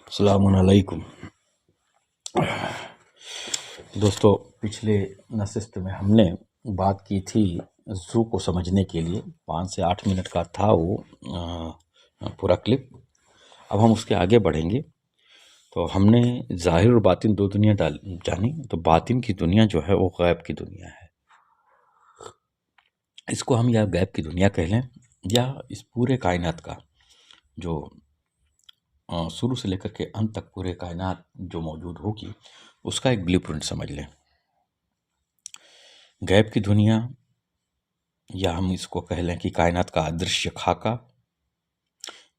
अस्सलामुअलैकुम दोस्तों, पिछले नशिस्त में हमने बात की थी ज़ू को समझने के लिए 5 से 8 मिनट का था वो पूरा क्लिप। अब हम उसके आगे बढ़ेंगे। तो हमने ज़ाहिर और बातिन दो दुनिया जानी। तो बातिन की दुनिया जो है वो गैब की दुनिया है। इसको हम या गैब की दुनिया कह लें या इस पूरे कायनात का जो शुरू से लेकर के अंत तक पूरे कायनात जो मौजूद होगी उसका एक ब्लूप्रिंट समझ लें। गैब की दुनिया या हम इसको कह लें कि कायनात का अदृश्य खाका,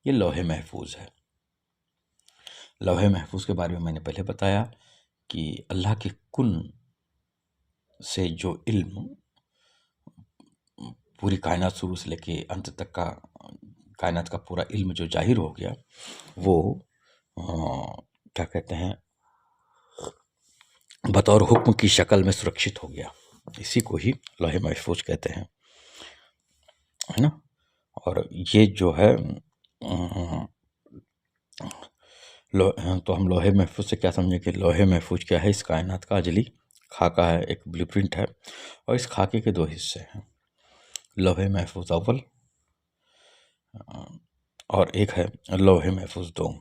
ये लौहे महफूज है। लौहे महफूज के बारे में मैंने पहले बताया कि अल्लाह के कुन से जो इल्म पूरी कायनात शुरू से लेके अंत तक का कायनात का पूरा इल्म जो जाहिर हो गया वो क्या कहते हैं, बतौर हुक्म की शक्ल में सुरक्षित हो गया। इसी को ही लौहे महफूज कहते हैं, है ना। और ये जो है तो हम लोहे महफूज से क्या समझें कि लोहे महफूज क्या है? इस कायनात का अजली खाका है, एक ब्लूप्रिंट है। और इस खाके के 2 हिस्से हैं, लोहे महफूज अव्वल और एक है लोहे महफूज दोम।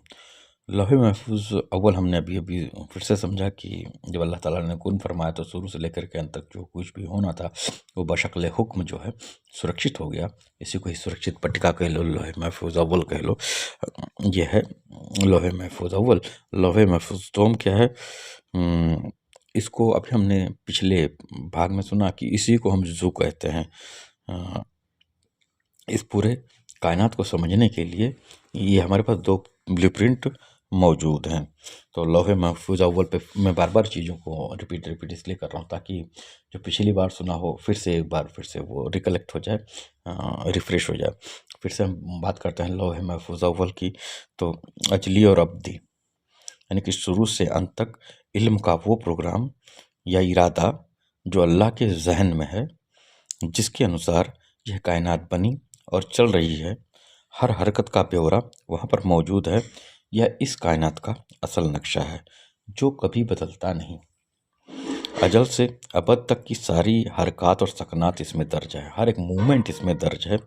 लोहे महफूज अव्वल हमने अभी फिर से समझा कि जब अल्लाह ताला ने कुन फरमाया तो शुरू से लेकर के अंत तक जो कुछ भी होना था वो बशक्ल हुक्म जो है सुरक्षित हो गया। इसी को ही सुरक्षित पट्टिका कह लो, लोहे महफूज अव्वल कह लो। ये है लोहे महफूज अव्वल। लोहे महफूज दोम क्या है? इसको अभी हमने पिछले भाग में सुना कि इसी को हम ज़ू कहते हैं। इस पूरे कायनात को समझने के लिए ये हमारे पास 2 ब्लूप्रिंट मौजूद हैं। तो लौहे महफूज अव्वल पे मैं बार बार चीज़ों को रिपीट इसलिए कर रहा हूँ ताकि जो पिछली बार सुना हो फिर से एक बार फिर से वो रिकलेक्ट हो जाए, रिफ्रेश हो जाए। फिर से हम बात करते हैं लौहे महफूज अव्वल की। तो अजली और अब्दी यानी कि शुरू से अंत तक इल्म का वो प्रोग्राम या इरादा जो अल्लाह के जहन में है, जिसके अनुसार यह कायनात बनी और चल रही है। हर हरकत का ब्यौरा वहाँ पर मौजूद है। यह इस कायनात का असल नक्शा है जो कभी बदलता नहीं। अजल से अबद तक की सारी हरकत और सकनात इसमें दर्ज है, हर एक मूवमेंट इसमें दर्ज है,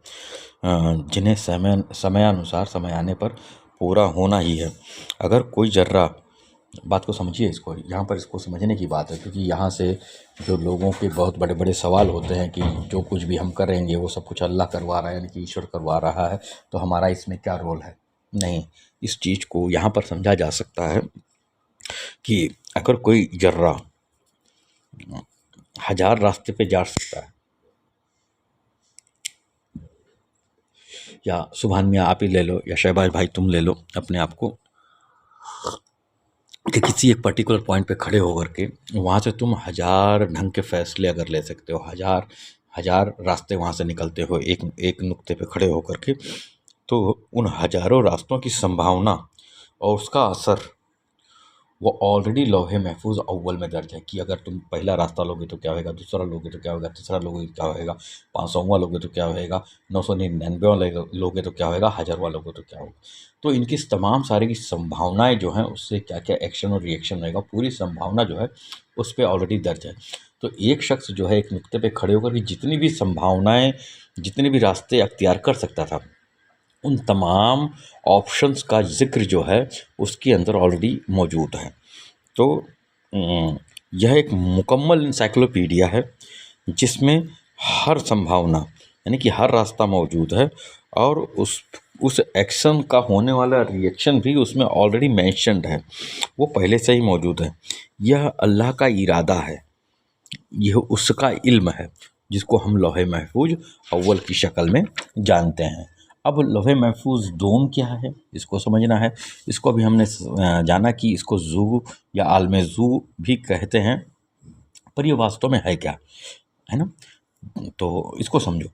जिन्हें समयानुसार समय आने पर पूरा होना ही है। अगर कोई जर्रा, बात को समझिए, इसको यहाँ पर इसको समझने की बात है, क्योंकि यहाँ से जो लोगों के बहुत बड़े बड़े सवाल होते हैं कि जो कुछ भी हम करेंगे वो सब कुछ अल्लाह करवा रहा है, यानी कि ईश्वर करवा रहा है, तो हमारा इसमें क्या रोल है? नहीं, इस चीज़ को यहाँ पर समझा जा सकता है कि अगर कोई जर्रा 1000 रास्ते पे जा सकता है, या सुभान मियाँ आप ही ले लो या शहबाज भाई तुम ले लो अपने आप को, कि किसी एक पर्टिकुलर पॉइंट पे खड़े होकर के वहाँ से तुम 1000 ढंग के फैसले अगर ले सकते हो, 1000 रास्ते वहाँ से निकलते हो एक नुक्ते पे खड़े होकर के, तो उन हज़ारों रास्तों की संभावना और उसका असर वो ऑलरेडी लौहे महफूज अव्वल में दर्ज है कि अगर तुम पहला रास्ता लोगे तो क्या होगा, दूसरा लोगे तो क्या होगा, तीसरा लोगे तो क्या होगा, 500वां लोगे तो क्या होगा, 999वां लोगे तो क्या होगा, 1000वां लोगे तो क्या होगा। तो इनकी तमाम सारी की संभावनाएं जो हैं उससे क्या क्या एक्शन और रिएक्शन रहेगा, पूरी संभावना जो है उस पर ऑलरेडी दर्ज है। तो एक शख्स जो है एक नुक्ते पे खड़े होकर के जितनी भी संभावनाएं, जितने भी रास्ते अख्तियार कर सकता था, उन तमाम ऑप्शंस का ज़िक्र जो है उसके अंदर ऑलरेडी मौजूद है। तो यह एक मुकम्मल इंसाइक्लोपीडिया है जिसमें हर संभावना यानी कि हर रास्ता मौजूद है, और उस एक्शन का होने वाला रिएक्शन भी उसमें ऑलरेडी मेंशन्ड है, वो पहले से ही मौजूद है। यह अल्लाह का इरादा है, यह उसका इल्म है, जिसको हम लौहे महफूज अव्वल की शक्ल में जानते हैं। अब लौहे महफूज दोम क्या है, इसको समझना है। इसको भी हमने जाना कि इसको ज़ू या आलम ज़ू भी कहते हैं, पर ये वास्तव में है क्या, है ना। तो इसको समझो,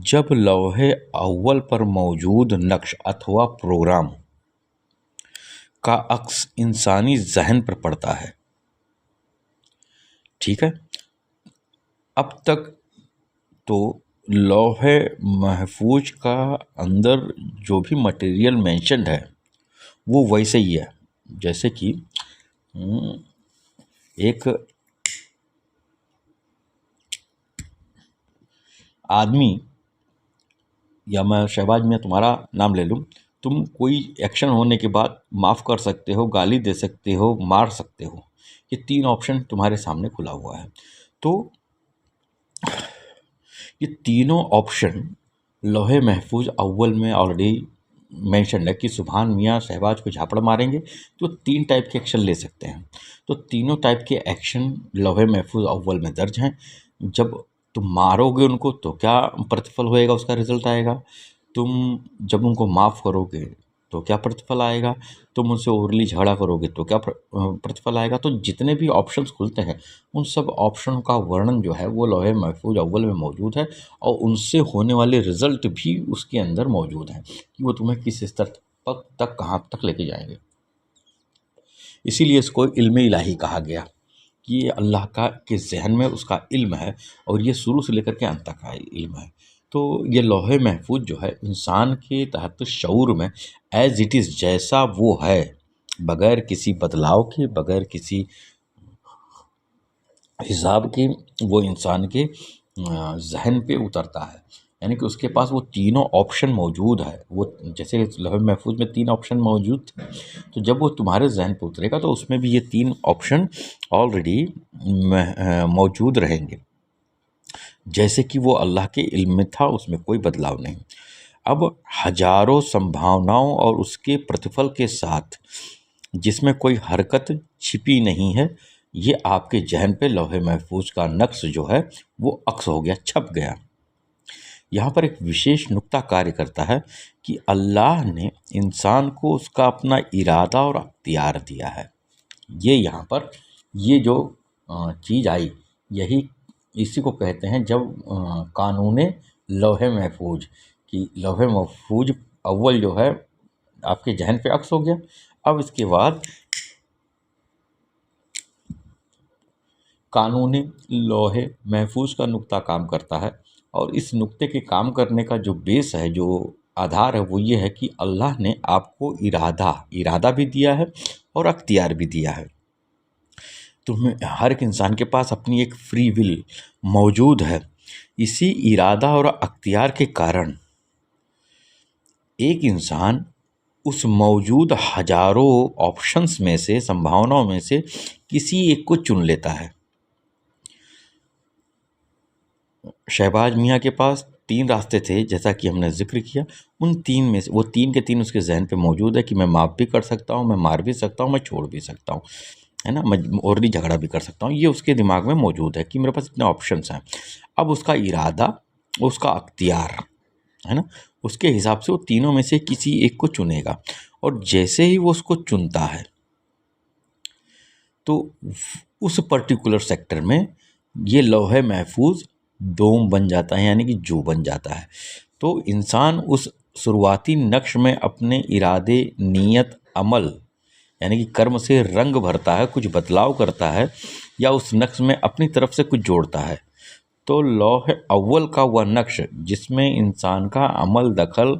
जब लौहे अव्वल पर मौजूद नक्श अथवा प्रोग्राम का अक्स इंसानी जहन पर पड़ता है, ठीक है, अब तक तो लौहे महफूज का अंदर जो भी मटेरियल मेंशन्ड है वो वैसे ही है, जैसे कि एक आदमी, या मैं शहबाज मियाँ तुम्हारा नाम ले लूँ, तुम कोई एक्शन होने के बाद माफ़ कर सकते हो, गाली दे सकते हो, मार सकते हो। ये 3 ऑप्शन तुम्हारे सामने खुला हुआ है। तो ये तीनों ऑप्शन लौहे महफूज अव्वल में ऑलरेडी मेंशन्ड है कि सुभान मियाँ शहबाज को झापड़ मारेंगे तो 3 टाइप के एक्शन ले सकते हैं। तो तीनों टाइप के एक्शन लौहे महफूज अव्वल में दर्ज हैं। जब तुम मारोगे उनको तो क्या प्रतिफल होएगा, उसका रिजल्ट आएगा। तुम जब उनको माफ़ करोगे तो क्या प्रतिफल आएगा, तुम उनसे ओरली झगड़ा करोगे तो क्या प्रतिफल आएगा। तो जितने भी ऑप्शंस खुलते हैं उन सब ऑप्शन का वर्णन जो है वो लौहे महफूज अव्वल में मौजूद है, और उनसे होने वाले रिजल्ट भी उसके अंदर मौजूद हैं कि वो तुम्हें किस स्तर तक कहाँ तक लेके जाएंगे। इसीलिए इसको इल्म इलाही कहा गया कि ये अल्लाह का के ज़हन में उसका इल्म है, और ये शुरू से लेकर के अंत तक का इल्म है। तो ये लौहे महफूज जो है इंसान के तहत शऊर में एज़ इट इज़ जैसा वो है, बगैर किसी बदलाव के, बगैर किसी हिसाब के, वो इंसान के ज़हन पे उतरता है। यानी कि उसके पास वो तीनों ऑप्शन मौजूद है। वो जैसे लौह महफूज में 3 ऑप्शन मौजूद थे, तो जब वो तुम्हारे ज़हन पे उतरेगा तो उसमें भी ये 3 ऑप्शन ऑलरेडी मौजूद रहेंगे, जैसे कि वो अल्लाह के इल्म में था, उसमें कोई बदलाव नहीं। अब हजारों संभावनाओं और उसके प्रतिफल के साथ, जिसमें कोई हरकत छिपी नहीं है, ये आपके ज़हन पे लौहे महफूज का नक्श जो है वो अक्स हो गया, छप गया। यहाँ पर एक विशेष नुक्ता कार्य करता है कि अल्लाह ने इंसान को उसका अपना इरादा और अख्तियार दिया है। ये यहाँ पर ये जो चीज़ आई, यही इसी को कहते हैं जब कानून लौहे महफूज, कि लौहे महफूज अव्वल जो है आपके जहन पे अक्स हो गया। अब इसके बाद कानून लौहे महफूज का नुक्ता काम करता है, और इस नुक्ते के काम करने का जो बेस है, जो आधार है, वो ये है कि अल्लाह ने आपको इरादा भी दिया है और अख्तियार भी दिया है। तुम्हें हर एक इंसान के पास अपनी एक फ्री विल मौजूद है। इसी इरादा और अख्तियार के कारण एक इंसान उस मौजूद हजारों ऑप्शंस में से, संभावनाओं में से किसी एक को चुन लेता है। शहबाज मियाँ के पास 3 रास्ते थे, जैसा कि हमने ज़िक्र किया। उन 3 में से वो 3 के 3 उसके ज़हन पे मौजूद है कि मैं माफ़ भी कर सकता हूँ, मैं मार भी सकता हूँ, मैं छोड़ भी सकता हूँ, है ना, मैं और भी झगड़ा भी कर सकता हूँ। ये उसके दिमाग में मौजूद है कि मेरे पास इतने ऑप्शंस हैं। अब उसका इरादा, उसका अख्तियार, है ना, उसके हिसाब से वो तीनों में से किसी एक को चुनेगा, और जैसे ही वो उसको चुनता है तो उस पर्टिकुलर सेक्टर में ये लौहे महफूज डोम बन जाता है, यानी कि जू बन जाता है। तो इंसान उस शुरुआती नक्श में अपने इरादे, नीयत, अमल यानी कि कर्म से रंग भरता है, कुछ बदलाव करता है, या उस नक्श में अपनी तरफ से कुछ जोड़ता है। तो लौह अव्वल का वह नक्श जिसमें इंसान का अमल दखल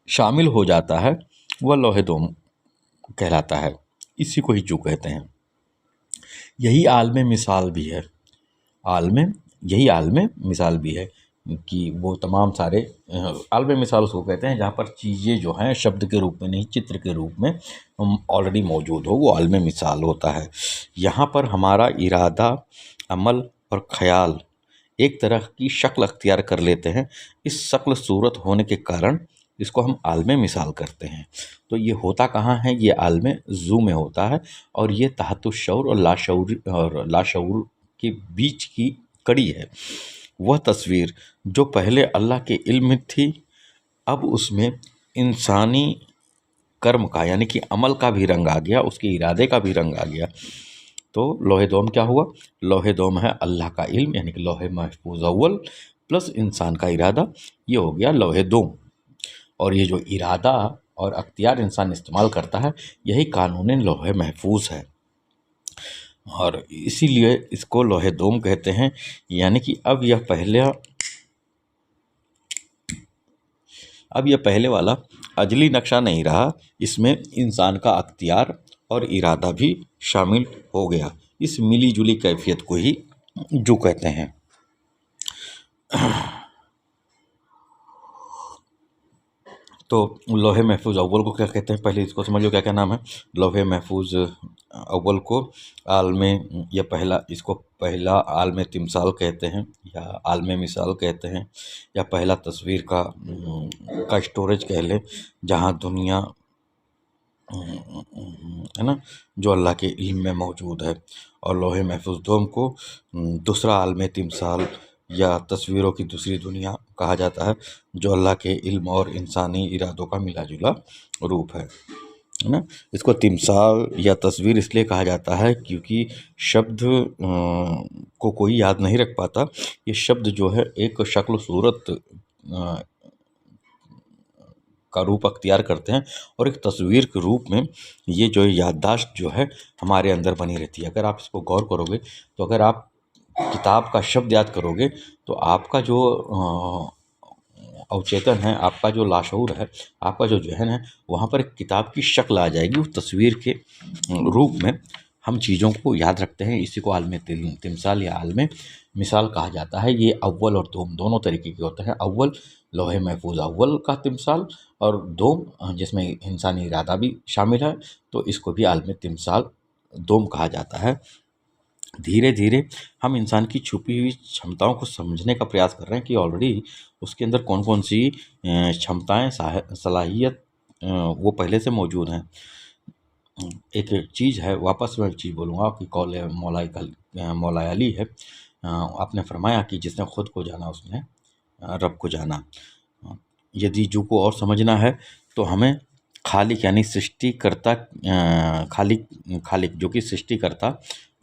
शामिल हो जाता है, वह लौहे दोम कहलाता है। इसी को ही जू कहते हैं। यही आलम मिसाल भी है। यही आलम मिसाल भी है कि वो तमाम सारे आलम मिसाल उसको कहते हैं जहाँ पर चीज़ें जो हैं शब्द के रूप में नहीं, चित्र के रूप में ऑलरेडी मौजूद हो, वो आलम मिसाल होता है। यहाँ पर हमारा इरादा, अमल और ख्याल एक तरह की शक्ल अख्तियार कर लेते हैं। इस शक्ल सूरत होने के कारण इसको हम आलम मिसाल करते हैं। तो ये होता कहाँ है? ये आलम ज़ू में होता है, और ये तहतुश्शऊर और लाशऊर के बीच की कड़ी है। वह तस्वीर जो पहले अल्लाह के इल्म में थी, अब उसमें इंसानी कर्म का यानी कि अमल का भी रंग आ गया, उसके इरादे का भी रंग आ गया। तो लौहे दोम क्या हुआ? लौहे दोम है अल्लाह का इल्म, यानी कि लौहे महफूज अव्वल प्लस इंसान का इरादा, ये हो गया लौहे दोम। और ये जो इरादा और अख्तियार इंसान इस्तेमाल करता है, यही कानून लौहे महफूज है, और इसीलिए इसको लौहे दोम कहते हैं। यानी कि अब यह पहले वाला अजली नक्शा नहीं रहा, इसमें इंसान का अख्तियार और इरादा भी शामिल हो गया। इस मिली जुली कैफियत को ही जो कहते हैं। तो लौहे महफूज अव्वल को क्या कहते हैं, पहले इसको समझ लो क्या क्या नाम है। लौहे महफूज अव्वल को आलमे, या पहला, इसको पहला आलमे तिमसाल कहते हैं, या आलमे मिसाल कहते हैं, या पहला तस्वीर का स्टोरेज कह लें, जहाँ दुनिया है ना, जो अल्लाह के इल्म में मौजूद है। और लौहे महफूज दोम को दूसरा आलमे तिमसाल या तस्वीरों की दूसरी दुनिया कहा जाता है, जो अल्लाह के इल्म और इंसानी इरादों का मिला जुला रूप है ना। इसको तिमसाल या तस्वीर इसलिए कहा जाता है क्योंकि शब्द को कोई याद नहीं रख पाता। ये शब्द जो है एक शक्ल सूरत का रूप अख्तियार करते हैं, और एक तस्वीर के रूप में ये जो याददाश्त जो है हमारे अंदर बनी रहती है। अगर आप इसको गौर करोगे, तो अगर आप किताब का शब्द याद करोगे, तो आपका जो अवचेतन है, आपका जो लाशऊर है, आपका जो ज़हन है, वहाँ पर एक किताब की शक्ल आ जाएगी उस तस्वीर के रूप में। हम चीज़ों को याद रखते हैं। इसी को आलम तिमसाल या आलम मिसाल कहा जाता है। ये अव्वल और दोम दोनों तरीके के होते हैं। अव्वल लौहे महफूज अव्वल का तिमसाल, और दोम जिसमें इंसानी इरादा भी शामिल है, तो इसको भी आलम तिमसाल दोम कहा जाता है। धीरे धीरे हम इंसान की छुपी हुई क्षमताओं को समझने का प्रयास कर रहे हैं कि ऑलरेडी उसके अंदर कौन कौन सी क्षमताएं, सलाहियत वो पहले से मौजूद हैं। एक चीज़ है, वापस मैं एक चीज़ बोलूँगा कि कौल मौला अली है। आपने फरमाया कि जिसने खुद को जाना उसने रब को जाना। यदि जू को और समझना है, तो हमें खालिक यानी सृष्टिकर्ता, खालिक जो कि सृष्टिकर्ता,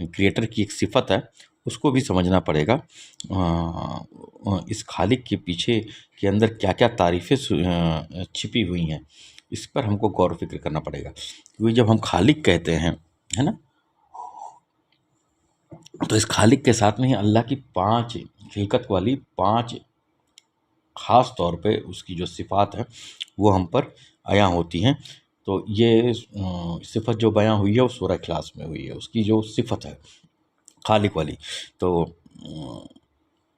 क्रिएटर की एक सिफत है, उसको भी समझना पड़ेगा। इस खालिक के पीछे के अंदर क्या क्या तारीफ़ें छिपी हुई हैं, इस पर हमको गौर फिक्र करना पड़ेगा। क्योंकि जब हम खालिक कहते हैं, है ना, तो इस खालिक के साथ में ही अल्लाह की 5 खिलकत वाली 5 ख़ास तौर पे उसकी जो सिफ़ात है वो हम पर अयां होती हैं। तो ये सिफ़त जो बयां हुई है वो सूरह इखलास में हुई है, उसकी जो सिफ़त है खालिक वाली। तो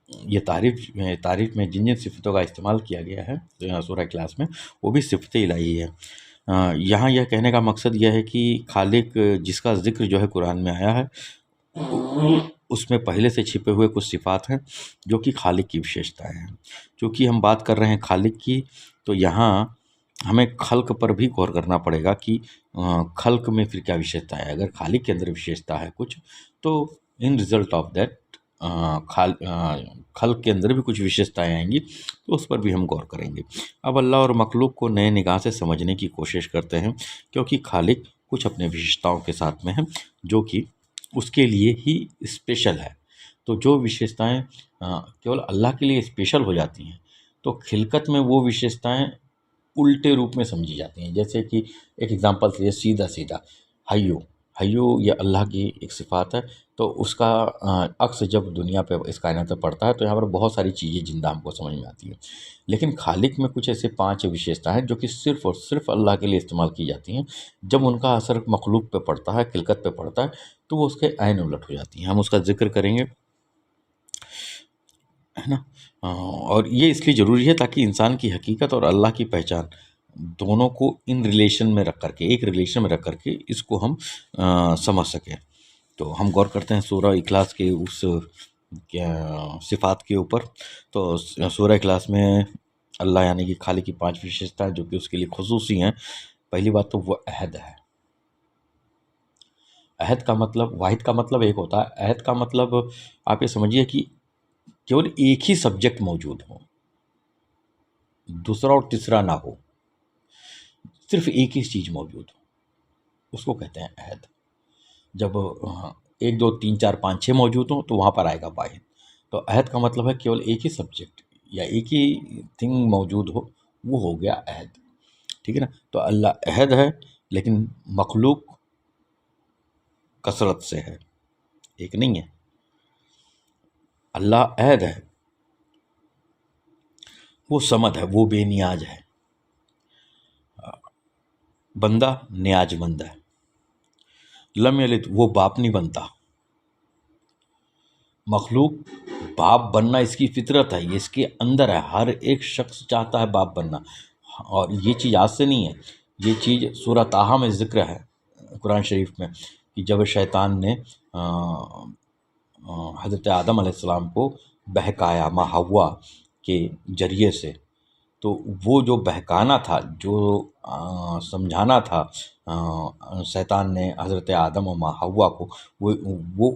ये तारीफ़ में जिन जिन सिफ़तों का इस्तेमाल किया गया है सूरह इखलास में, वो भी सिफ़त इलाही है। यहाँ यह कहने का मकसद यह है कि खालिक जिसका ज़िक्र जो है कुरान में आया है, उसमें पहले से छिपे हुए कुछ सिफ़ात हैं जो कि खालिक की विशेषताएं हैं। चूँकि हम बात कर रहे हैं खालिक की, तो यहाँ हमें खल्क पर भी गौर करना पड़ेगा कि खल्क में फिर क्या विशेषता है। अगर खालिक के अंदर विशेषता है कुछ, तो इन रिज़ल्ट ऑफ दैट खल्क के अंदर भी कुछ विशेषताएं आएंगी, तो उस पर भी हम गौर करेंगे। अब अल्लाह और मखलूक को नए निगाह से समझने की कोशिश करते हैं, क्योंकि खालिक कुछ अपने विशेषताओं के साथ में है जो कि उसके लिए ही स्पेशल है। तो जो विशेषताएं केवल अल्लाह के लिए स्पेशल हो जाती हैं, तो खिलकत में वो विशेषताएं उल्टे रूप में समझी जाती हैं। जैसे कि एक एग्जांपल से, सीधा सीधा हय्यू, हय्यू ये अल्लाह की एक सिफ़ात है। तो उसका अक्स जब दुनिया पे, इस कायनात पे पड़ता है, तो यहाँ पर बहुत सारी चीज़ें जिंदा हमको समझ में आती हैं। लेकिन खालिक में कुछ ऐसे 5 विशेषता हैं जो कि सिर्फ़ और सिर्फ़ अल्लाह के लिए इस्तेमाल की जाती हैं। जब उनका असर मखलूक पे पड़ता है, खिलकत पे पड़ता है, तो वो उसके ऐन उलट हो जाती हैं। हम उसका ज़िक्र करेंगे, है ना। और ये इसलिए ज़रूरी है ताकि इंसान की हकीकत और अल्लाह की पहचान दोनों को इन रिलेशन में रख करके, एक रिलेशन में रख करके इसको हम समझ सकें। तो हम गौर करते हैं सूरह इखलास के उस सिफ़ात के ऊपर। तो सूरह इखलास में अल्लाह यानी कि खालिक की 5 विशेषताएं जो कि उसके लिए खुसूसी हैं। पहली बात तो वो अहद है। अहद का मतलब, वाहिद का मतलब एक होता है, अहद का मतलब आप ये समझिए कि केवल एक ही सब्जेक्ट मौजूद हो, दूसरा और तीसरा ना हो, सिर्फ एक ही चीज़ मौजूद हो, उसको कहते हैं अहद। जब 1 2 3 4 5 6 मौजूद हों, तो वहाँ पर आएगा वाहिद। तो अहद का मतलब है केवल एक ही सब्जेक्ट या एक ही थिंग मौजूद हो, वो हो गया अहद। ठीक है ना। तो अल्लाह अहद है, लेकिन मखलूक कसरत से है, एक नहीं है। अल्लाह अहद है, वो समद है, वो बेनियाज है। बंदा नियाजमंद है। लम यलिद, वो बाप नहीं बनता। मखलूक बाप बनना इसकी फितरत है, ये इसके अंदर है। हर एक शख्स चाहता है बाप बनना, और ये चीज़ आज से नहीं है, ये चीज़ सूरह ताहा में ज़िक्र है कुरान शरीफ में, कि जब शैतान ने हज़रत आदम अलैहिस्सलाम को बहकाया माँ हव्वा के ज़रिए से, तो वो जो बहकाना था, जो समझाना था शैतान ने हज़रत आदम और माँ हव्वा को, वो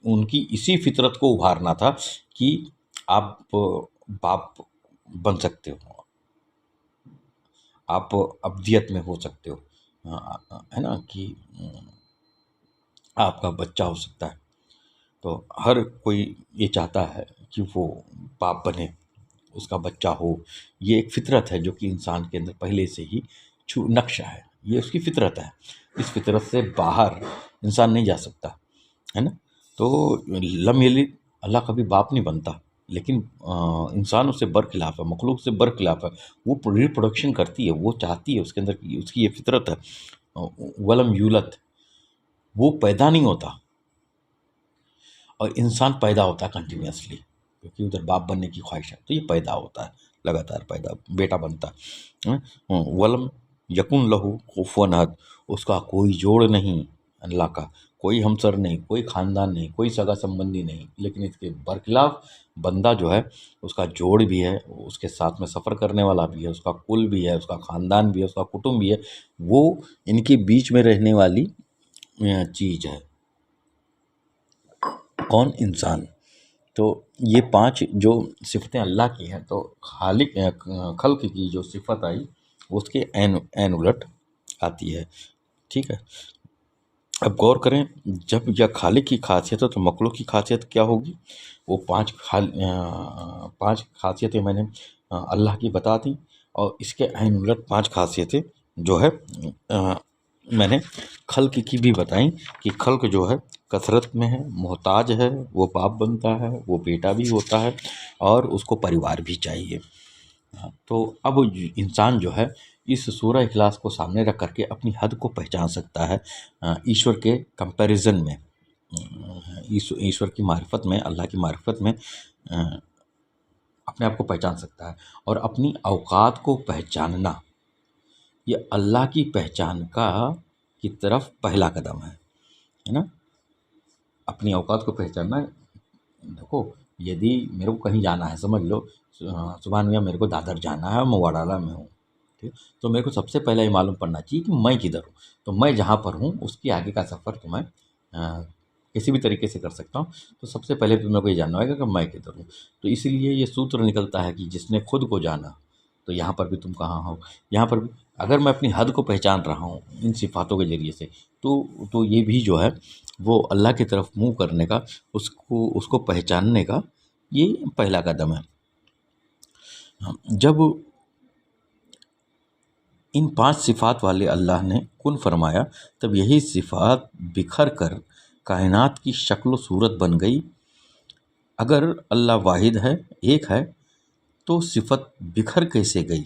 उनकी इसी फितरत को उभारना था कि आप बाप बन सकते हो, आप अब्दियत में हो सकते हो, है ना, कि आपका बच्चा हो सकता है। तो हर कोई ये चाहता है कि वो बाप बने, उसका बच्चा हो। ये एक फितरत है जो कि इंसान के अंदर पहले से ही नक्शा है, ये उसकी फितरत है। इस फितरत से बाहर इंसान नहीं जा सकता, है ना। तो लम यलिद, अल्लाह कभी बाप नहीं बनता, लेकिन इंसान उससे बरखिलाफ़ है, मखलूक से बरखिलाफ़ है। वो रिप्रोडक्शन करती है, वो चाहती है, उसके अंदर उसकी ये फितरत है। वलम यूलद, वो पैदा नहीं होता, और इंसान पैदा होता है कंटिन्यूअसली, क्योंकि उधर बाप बनने की ख्वाहिश है, तो ये पैदा होता है, लगातार पैदा बेटा बनता है। वलम यकुन लहू कुफुवन अहद, उसका कोई जोड़ नहीं, अल्लाह का कोई हमसर नहीं, कोई ख़ानदान नहीं, कोई सगा संबंधी नहीं, लेकिन इसके बरखिलाफ़ बंदा जो है उसका जोड़ भी है, उसके साथ में सफ़र करने वाला भी है, उसका कुल भी है, उसका ख़ानदान भी है, उसका कुटुंब भी है, वो इनके बीच में रहने वाली चीज़ है। कौन? इंसान। तो ये 5 जो सिफ़तें अल्लाह की हैं, तो खालिक खल्क़ की जो सिफ़त आई उसके ऐन उलट आती है, ठीक है। अब गौर करें, जब यह खालिक की ख़ासियत है तो मखलूक की ख़ासियत क्या होगी? वो 5 ख़ासियतें मैंने अल्लाह की बता दी, और इसके ऐन उलट 5 ख़ासियतें जो है मैंने खल्क़ की भी बताई, कि खल्क़ जो है कसरत में है, मोहताज है, वो बाप बनता है, वो बेटा भी होता है, और उसको परिवार भी चाहिए। तो अब इंसान जो है इस सूरह इखलास को सामने रख करके अपनी हद को पहचान सकता है, ईश्वर के कंपैरिजन में, ईश्वर की मारिफत में, अल्लाह की मारिफत में अपने आप को पहचान सकता है। और अपनी औकात को पहचानना, ये अल्लाह की पहचान की तरफ पहला कदम है ना। अपनी औकात को पहचानना, देखो, यदि मेरे को कहीं जाना है, समझ लो सुभान मियाँ मेरे को दादर जाना है, मैं वडाला में हूँ, ठीक, तो मेरे को सबसे पहले ये मालूम पड़ना चाहिए कि मैं किधर हूँ। तो मैं जहाँ पर हूँ उसके आगे का सफ़र तो मैं किसी भी तरीके से कर सकता हूँ। तो सबसे पहले तो मेरे को ये जानना होगा कि मैं किधर हूँ। तो इसीलिए ये सूत्र निकलता है कि जिसने खुद को जाना, तो यहाँ पर भी तुम कहाँ हो, यहाँ पर भी अगर मैं अपनी हद को पहचान रहा हूँ इन सिफ़ातों के ज़रिए से, तो ये भी जो है वो अल्लाह की तरफ मुँह करने का, उसको पहचानने का ये पहला कदम है। जब इन 5 सिफ़ात वाले अल्लाह ने कुन फरमाया, तब यही सिफ़ात बिखर कर कायनात की शक्ल व सूरत बन गई। अगर अल्लाह वाहिद है, एक है, तो सिफ़त बिखर कैसे गई,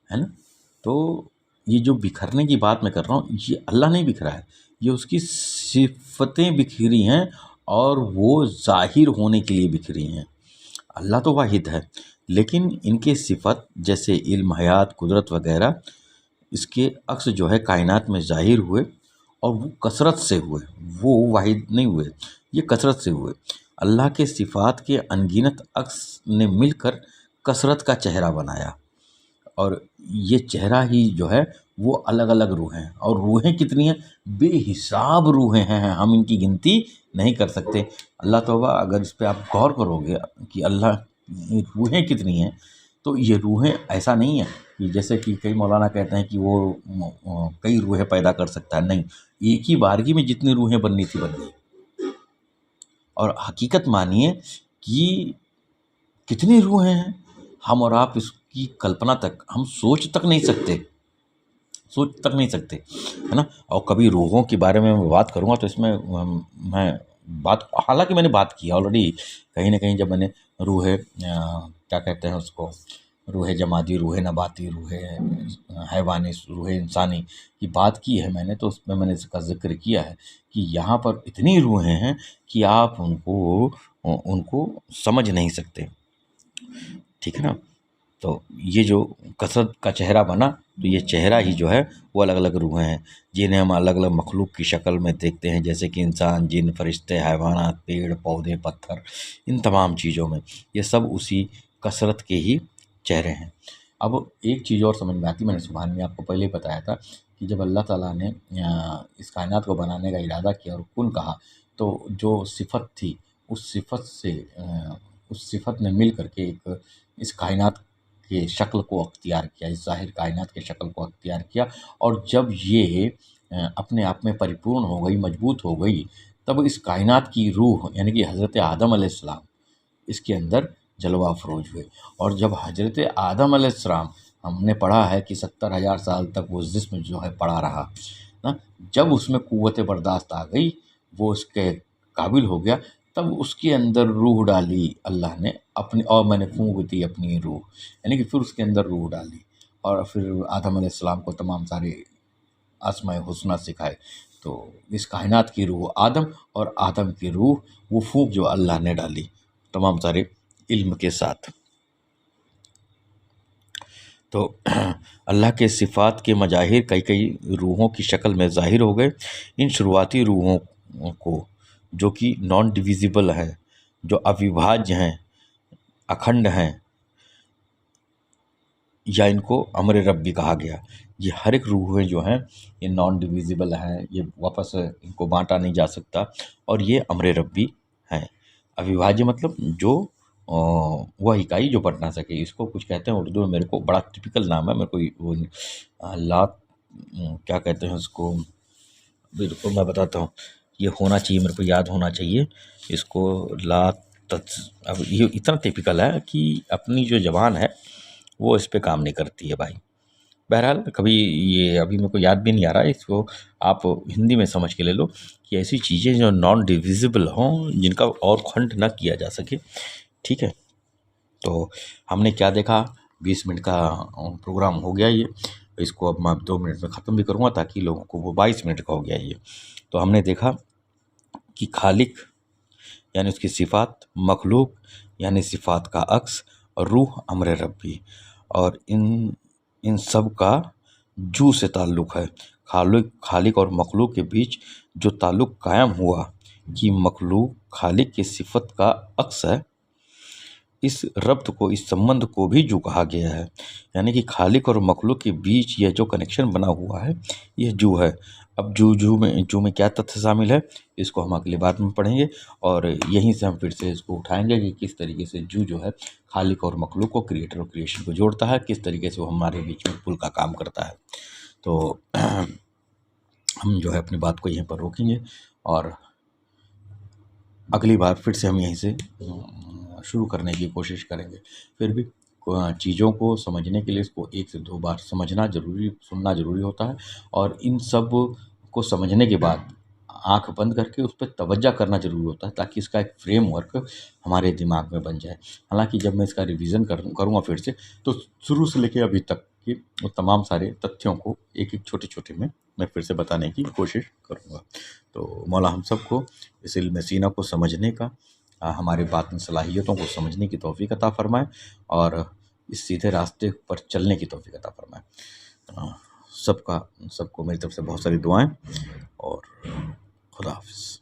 है ना। तो ये जो बिखरने की बात मैं कर रहा हूँ, ये अल्लाह नहीं बिखरा है, ये उसकी सिफ़तें बिखरी हैं, और वो ज़ाहिर होने के लिए बिखरी हैं। अल्लाह तो वाहिद है, लेकिन इनके सिफ़त जैसे इल्म, हयात, कुदरत वगैरह, इसके अक्स जो है कायनात में ज़ाहिर हुए, और वो कसरत से हुए, वो वाहिद नहीं हुए, ये कसरत से हुए। अल्लाह के सिफ़ात के अनगिनत अक्स ने मिलकर कसरत का चेहरा बनाया, और ये चेहरा ही जो है वो अलग अलग रूहें हैं, और रूहें कितनी हैं? बेहिसाब रूहें हैं, हम इनकी गिनती नहीं कर सकते। अल्लाह तौबा, अगर इस पे आप गौर करोगे कि अल्लाह रूहें कितनी हैं, तो ये रूहें ऐसा नहीं है कि जैसे कि कई मौलाना कहते हैं कि वो कई रूहें पैदा कर सकता है, नहीं, एक ही बारगी में जितनी रूहें बननी थी बन गई। और हकीकत मानिए कि कितनी रूहें हैं, हम और आप इसकी कल्पना तक, हम सोच तक नहीं सकते, है ना। और कभी रूहों के बारे में मैं बात करूँगा तो इसमें मैं बात, हालांकि मैंने बात की ऑलरेडी कहीं ना कहीं, जब मैंने रूहें क्या कहते हैं उसको, रूह जमादी, रूह नबाती, रूह हैवानी, रूह इंसानी की बात की है मैंने, तो उसमें मैंने इसका ज़िक्र किया है कि यहाँ पर इतनी रूहें हैं कि आप उनको समझ नहीं सकते, ठीक है ना। तो ये जो कसरत का चेहरा बना, तो ये चेहरा ही जो है वो अलग अलग रूहें हैं जिन्हें हम अलग अलग मखलूक की शक्ल में देखते हैं, जैसे कि इंसान, जिन, फरिश्ते, हैवानात, पेड़ पौधे, पत्थर, इन तमाम चीज़ों में ये सब उसी कसरत के ही चेहरे हैं। अब एक चीज़ और समझ में आती, मैंने सुबहान में आपको पहले ही बताया था कि जब अल्लाह ताला ने इस कायनात को बनाने का इरादा किया और कुन कहा, तो जो सिफत थी उस सिफत से उस सिफत ने मिल करके एक इस कायनात के शक्ल को अख्तियार किया, इस ज़ाहिर कायनात के शक्ल को अख्तियार किया। और जब ये अपने आप में परिपूर्ण हो गई, मजबूत हो गई, तब इस कायनात की रूह यानी कि हज़रत आदम अलैहिस्सलाम इसके अंदर जलवा अफ़रोज़ हुए। और जब हज़रत आदम अलैहिस्सलाम, हमने पढ़ा है कि 70,000 साल तक वो जिस्म जो है पड़ा रहा ना, जब उसमें क़ुव्वत बर्दाश्त आ गई, वो उसके काबिल हो गया, तब उसके अंदर रूह डाली अल्लाह ने अपनी, और मैंने फूँक दी अपनी रूह, यानी कि फिर उसके अंदर रूह डाली और फिर आदम अलैहिस्सलाम को तमाम सारे अस्माए हुस्ना सिखाए। तो इस कायनात की रूह आदम, और आदम की रूह वो फूँक जो अल्लाह ने डाली तमाम सारे इल्म के साथ। तो अल्लाह के सिफ़ात के मज़ाहिर कई कई रूहों की शक्ल में ज़ाहिर हो गए। इन शुरुआती रूहों को, जो कि नॉन डिविजिबल हैं, जो अविभाज्य हैं, अखंड हैं, या इनको अमर रब भी कहा गया। ये हर एक रूहें जो हैं ये नॉन डिविजिबल हैं, ये वापस इनको बांटा नहीं जा सकता, और ये अमर रब भी हैं। अविभाज्य मतलब जो वह इकाई जो बढ़ ना सके, इसको कुछ कहते हैं उर्दू में, मेरे को बड़ा टिपिकल नाम है, मेरे को वो क्या कहते हैं उसको, बिल्कुल मैं बताता हूँ, ये होना चाहिए, मेरे को याद होना चाहिए इसको। ला अब ये इतना टिपिकल है कि अपनी जो ज़बान है वो इस पे काम नहीं करती है भाई। बहरहाल कभी, ये अभी मेरे को याद भी नहीं आ रहा है, इसको आप हिंदी में समझ के ले लो कि ऐसी चीज़ें जो नॉन डिविजिबल हों, जिनका और खंड ना किया जा सके, ठीक है। तो हमने क्या देखा, 20 मिनट का प्रोग्राम हो गया ये, इसको अब मैं 2 मिनट में ख़त्म भी करूँगा ताकि लोगों को, वो 22 मिनट का हो गया ये। तो हमने देखा कि खालिक यानी उसकी सिफ़ात, मखलूक यानी सिफ़ात का अक्स, और रूह अमर रब्बी, और इन सब का जू से ताल्लुक़ है। खालिक और मखलूक के बीच जो ताल्लुक़ कायम हुआ कि मखलूक खालिक की सिफ़त का अक्स है, इस रब्त को, इस संबंध को भी जू कहा गया है। यानी कि खालिक और मखलूक के बीच यह जो कनेक्शन बना हुआ है, यह जू है। अब जू में क्या तथ्य शामिल है, इसको हम अगली बात में पढ़ेंगे, और यहीं से हम फिर से इसको उठाएंगे कि किस तरीके से जू जो है खालिक और मखलूक को, क्रिएटर और क्रिएशन को जोड़ता है, किस तरीके से वो हमारे बीच में पुल का काम करता है। तो हम जो है अपनी बात को यहीं पर रोकेंगे, और अगली बार फिर से हम यहीं से शुरू करने की कोशिश करेंगे। फिर भी चीज़ों को समझने के लिए इसको 1 से 2 बार समझना ज़रूरी, सुनना ज़रूरी होता है, और इन सब को समझने के बाद आँख बंद करके उस पे तवज्जो करना ज़रूरी होता है, ताकि इसका एक फ्रेमवर्क हमारे दिमाग में बन जाए। हालाँकि जब मैं इसका रिवीज़न करूँगा फिर से, तो शुरू से लेके अभी तक के वो तमाम सारे तथ्यों को एक-एक छोटे-छोटे में मैं फिर से बताने की कोशिश करूँगा। तो मौला हम सबको इस इल्म सीना को समझने का, हमारी बातिन सलाहियतों को समझने की तौफ़ीक अता फ़रमाए, और इस सीधे रास्ते पर चलने की तौफ़ीक अता फ़रमाए। सबको मेरी तरफ़ से बहुत सारी दुआएँ, और खुदा हाफ़िज़।